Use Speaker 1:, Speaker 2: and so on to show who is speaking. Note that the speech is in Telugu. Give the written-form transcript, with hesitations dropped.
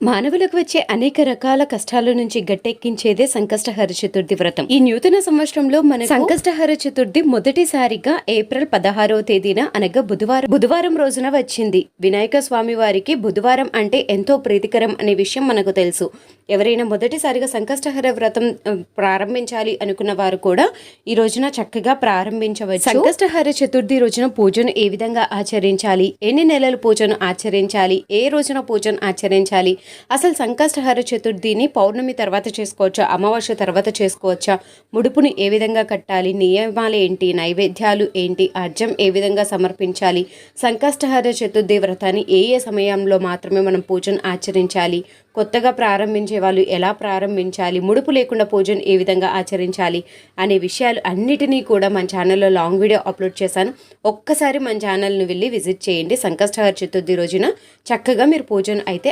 Speaker 1: మానవులకు వచ్చే అనేక రకాల కష్టాల నుంచి గట్టెక్కించేదే సంకష్టహర చతుర్థి వ్రతం. ఈ నూతన సంవత్సరంలో మన సంకష్టహర చతుర్థి మొదటిసారిగా ఏప్రిల్ 16వ తేదీన అనగా బుధవారం రోజున వచ్చింది. వినాయక స్వామి వారికి బుధవారం అంటే ఎంతో ప్రీతికరం అనే విషయం మనకు తెలుసు. ఎవరైనా మొదటిసారిగా సంకష్టహర వ్రతం ప్రారంభించాలి అనుకున్న వారు కూడా ఈ రోజున చక్కగా ప్రారంభించవచ్చు. సంకష్టహర చతుర్థి రోజున పూజను ఏ విధంగా ఆచరించాలి, ఎన్ని నెలలు పూజను ఆచరించాలి, ఏ రోజున పూజను ఆచరించాలి, అసలు సంకష్టహర చతుర్థిని పౌర్ణమి తర్వాత చేసుకోవచ్చా, అమావాస్య తర్వాత చేసుకోవచ్చా, ముడుపును ఏ విధంగా కట్టాలి, నియమాలు ఏంటి, నైవేద్యాలు ఏంటి, అర్జం ఏ విధంగా సమర్పించాలి, సంకష్టహర చతుర్థి వ్రతాన్ని ఏ సమయంలో మాత్రమే మనం పూజను ఆచరించాలి, కొత్తగా ప్రారంభించే వాళ్ళు ఎలా ప్రారంభించాలి, ముడుపు లేకుండా పూజను ఏ విధంగా ఆచరించాలి అనే విషయాలు అన్నిటినీ కూడా మన ఛానల్లో లాంగ్ వీడియో అప్లోడ్ చేశాను. ఒక్కసారి మన ఛానల్ను వెళ్ళి విజిట్ చేయండి. సంకష్టహర చతుర్థి రోజున చక్కగా మీరు పూజను అయితే